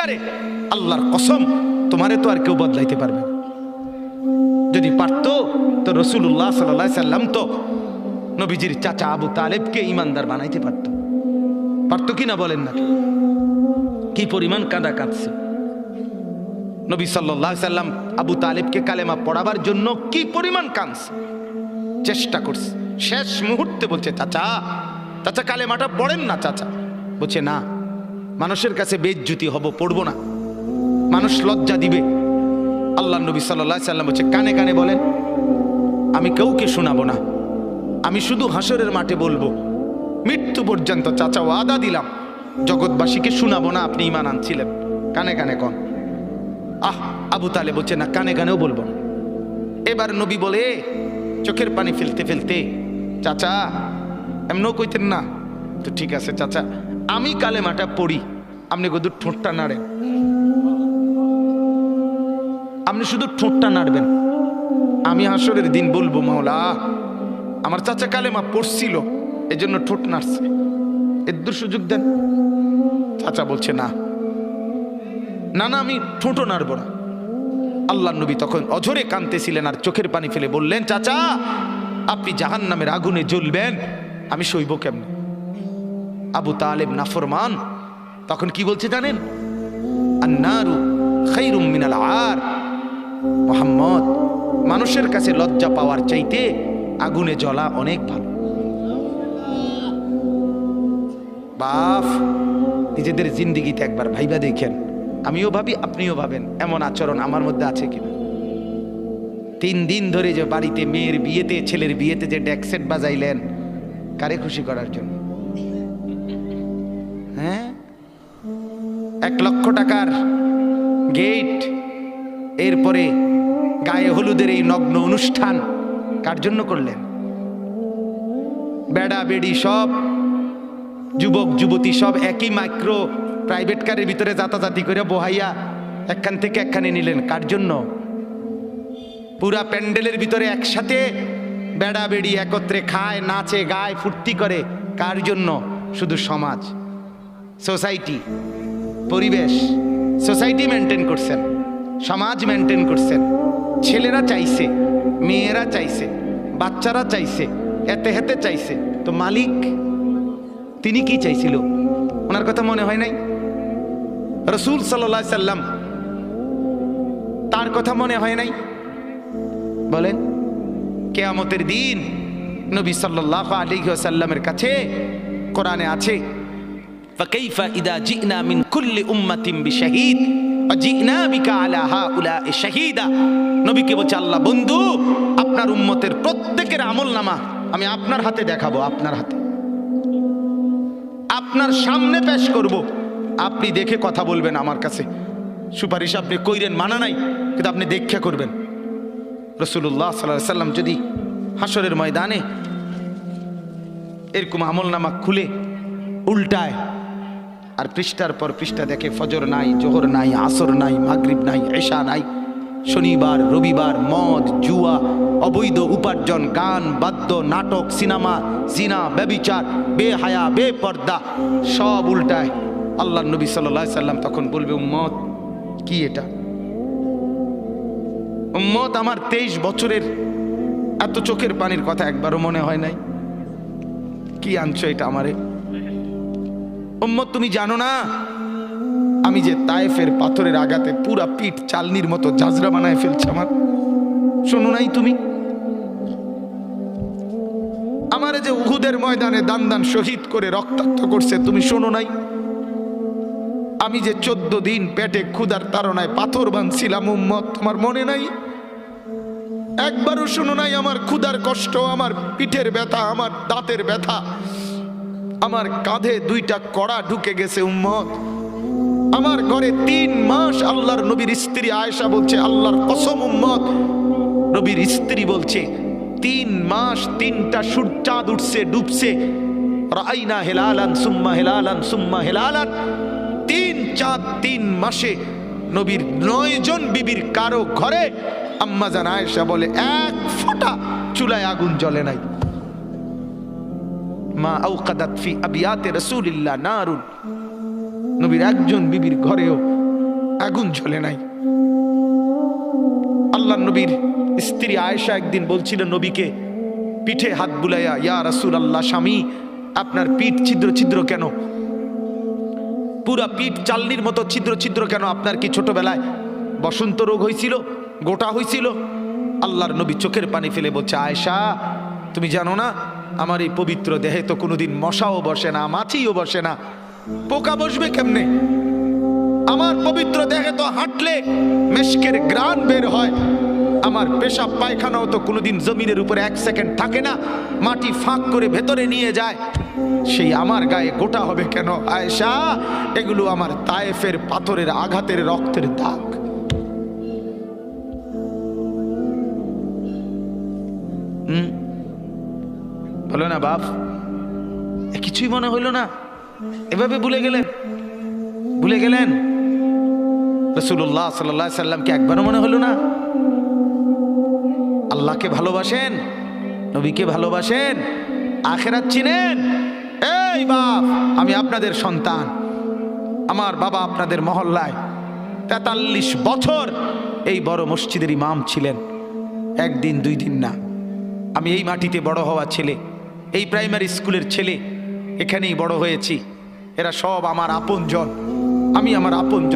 সত্যিকারে আল্লাহর কসম তোমারে তো আর কেউ বদলাইতে পারবে না। যদি পারতো তো রাসূলুল্লাহ সাল্লাল্লাহু আলাইহি সাল্লাম তো নবীজির চাচা আবু তালেবকে ইমানদার বানাইতে পারতো কিনা বলেন না? কি পরিমাণ কাঁদা কাঁদছে নবী সাল্লাল্লাহু আলাইহি সাল্লাম আবু তালেবকে কালেমা পড়াবার জন্য, কি পরিমাণ কাঁদছে, চেষ্টা করছে। শেষ মুহূর্তে বলছে, চাচা কালেমাটা পড়েন না। চাচা বলছে, না, মানুষের কাছে বেইজ্জতি হব, পড়বো না, মানুষ লজ্জা দিবে। আল্লাহ নবী সাল্লাল্লাহু আলাইহি সাল্লাম বলছে, কানে কানে বলেন, আমি কাউকে শোনাবো না, আমি শুধু হাসরের মাঠে বলবো, মৃত্যু পর্যন্ত চাচা ওয়াদা দিলাম জগৎবাসীকে শোনাবো না আপনি ঈমান আনছিলেন, কানে কানে কন। আবু তালেব বলছে, না, কানে কানেও বলবো না। এবার নবী বলে চোখের পানি ফেলতে ফেলতে, চাচা এমনও কইতেন না তো, ঠিক আছে চাচা, আমি কালেমাটা পড়ি, আপনি শুধু ঠোঁটটা নাড়েন, আপনি শুধু ঠোঁটটা নাড়বেন, আমি হাসরের দিন বলবো, মাওলা আমার চাচা কালেমা পড়ছিল এজন্য ঠোঁট নাড়ছে, এর সুযোগ দেন। চাচা বলছে, না, আমি ঠোঁটও নাড়ব না। আল্লাহ নবী তখন অঝরে কাঁদতেছিলেন আর চোখের পানি ফেলে বললেন, চাচা আপনি জাহান্নামের আগুনে জ্বলবেন, আমি সইব কেমনে? আবু তালেব নাফরমান তখন কি বলছে জানেন? আন্নারু খায়রুম মিনাল আর। মুহাম্মদ, মানুষের কাছে লজ্জা পাওয়ার চাইতে আগুনে জ্বলা অনেক ভালো। বাপ, নিজেদের জিন্দেগিতে একবার ভাইবা দেখেন, আমিও ভাবি আপনিও ভাবেন, এমন আচরণ আমার মধ্যে আছে কিনা। 3 দিন ধরে যে বাড়িতে মেয়ের বিয়েতে, ছেলের বিয়েতে যে ডেক সেট বাজাইলেন, কারে খুশি করার জন্য? হ্যাঁ, 1 লক্ষ টাকার গেট, এরপরে গায়ে হলুদের এই নগ্ন অনুষ্ঠান কার জন্য করলেন? বেড়া বেড়ি সব, যুবক যুবতী সব একই মাইক্রো প্রাইভেট কারের ভিতরে যাতাযাতি করে বহাইয়া একখান থেকে একখানে নিলেন, কার জন্য? পুরা প্যান্ডেলের ভিতরে একসাথে বেড়া বেড়ি একত্রে খায়, নাচে, গায়, ফুর্তি করে, কার জন্য? শুধু সমাজ, সোসাইটি, পরিবেশ, সোসাইটি মেনটেন করছেন, সমাজ মেনটেন করছেন। ছেলেরা চাইছে, মেয়েরা চাইছে, বাচ্চারা চাইছে, এতে হেতে চাইছে, তো মালিক তিনি কি চাইছিল? ওনার কথা মনে হয় নাই? রাসূল সাল্লাল্লাহু আলাইহি সাল্লাম, তার কথা মনে হয় নাই? বলেন, কিয়ামতের দিন নবী সাল্লাল্লাহু আলাইহি ওয়াসাল্লামের কাছে কোরআনে আছে, ফাকাইফা ইদা জিনা মিন কুল্লি উম্মাতিন বিশাহিদ ওয়া জিনা বিকা আলা হাউলা'i শাহীদা। নবীকে বলছে আল্লাহ, বন্ধু, আপনার উম্মতের প্রত্যেকের আমলনামা আমি আপনার হাতে দেখাবো, আপনার হাতে, আপনার সামনে পেশ করব, আপনি দেখে কথা বলবেন, আমার কাছে সুপারিশ আপনি কইরেন, মানা নাই, কিন্তু আপনি দেখে করবেন। রাসূলুল্লাহ সাল্লাল্লাহু আলাইহি সাল্লাম যদি হাসরের ময়দানে এরকম আমলনামা খুলে উল্টায় আর পৃষ্ঠার পর পৃষ্ঠা দেখে, ফজর নাই, জোহর নাই, আসর নাই, মাগরিব নাই, এশা নাই, শনিবার রবিবার, মদ, জুয়া, অবৈধ উপার্জন, গান, বাদ্য, নাটক, সিনেমা, জিনা, ব্যভিচার, বেহায়া, বেপর্দা, সব উল্টায়। আল্লাহ নবী সাল্লাল্লাহু আলাইহি সাল্লাম তখন বলবে, উম্মত কি এটা? উম্মত, আমার 23 বছরের এত চোখের পানির কথা একবারও মনে হয় নাই? কি আনছো এটা আমারে? উম্মত, তুমি জানো না আমি যে তায়েফের পাথরের আঘাতে পুরা পিঠ চালনির মতো ঝাঁঝরা বানায় ফেলছে আমার? শোনো নাই তুমি? আমারে যে উহুদের ময়দানে দান দান শহীদ করে রক্তাক্ত করছে, তুমি শোনো নাই? আমি যে 14 দিন পেটে ক্ষুধার তাড়নায় পাথর বাঁধছিলাম, উম্মত, তোমার মনে নাই? একবারও শোনো নাই আমার ক্ষুধার কষ্ট, আমার পিঠের ব্যথা, আমার দাঁতের ব্যথা, আমার কাঁধে 2টা কড়া ঢুকে গেছে? উম্মত, আমার ঘরে 3 মাস আল্লাহর নবীর স্ত্রী আয়েশা বলছে, আল্লাহর কসম উম্মত, নবীর স্ত্রী বলছে 3 মাস 3টা সূর্যাদ উঠছে, ডুবছে, রাআইনা হিলালান সুম্মা হিলালান সুম্মা হিলালান। 3 চাঁদ 3 মাসে নবীর 9 জন বিবির কারো ঘরে আম্মা জান আয়েশা বলে 1 ফোঁটা চুলায় আগুন জ্বলে নাই। মা আওকাদাত ফি আবিয়াতে রাসূলিল্লাহ নারুন। নবীর একজন বিবির ঘরেও আগুন জ্বলে নাই। আল্লাহ নবীর স্ত্রী আয়েশা একদিন বলছিলেন নবীকে, পিঠে হাত বুলাইয়া, ইয়া রাসূলুল্লাহ, স্বামী আপনার পিঠ ছিদ্র ছিদ্র কেন, পুরা পিঠ চালনির মতো ছিদ্র ছিদ্র কেন? আপনার কি ছোটবেলায় বসন্ত রোগ হয়েছিল, গোটা হয়েছিল? আল্লাহর নবী চোখের পানি ফেলে বলছে, আয়েশা তুমি জানো না আমার এই পবিত্র দেহে তো কোনোদিন মশাও বসে না, মাছিও বসে না, পোকা বসবে কেমনে? আমার পবিত্র দেহে তো হাঁটলে মেশকের গ্রান বের হয়, আমার পেশাব পায়খানাও তো কোনোদিন জমিনের উপরে 1 সেকেন্ড থাকে না, মাটি ফাঁক করে ভেতরে নিয়ে যায়, সেই আমার গায়ে গোটা হবে কেন? আয়েশা এগুলো আমার তায়েফের পাথরের আঘাতের রক্তের দাগ। বলো না বাপ, কিছুই মনে হইল না? এভাবে ভুলে গেলেন, ভুলে গেলেন? রাসূলুল্লাহ সাল্লাল্লাহু আলাইহি সাল্লামকে একবারও মনে হলো না? আল্লাহকে ভালোবাসেন, নবীকে ভালোবাসেন, আখিরাত চিনেন? এই বাপ, আমি আপনাদের সন্তান, আমার বাবা আপনাদের মহল্লায় 43 বছর এই বড় মসজিদের ইমাম ছিলেন, একদিন 2 দিন না। আমি এই মাটিতে বড় হওয়া ছেলে, এই প্রাইমারি স্কুলের ছেলে, এখানেই বড় হয়েছি। এরা সব আমার আপনজন, আমি আমার আপনজন।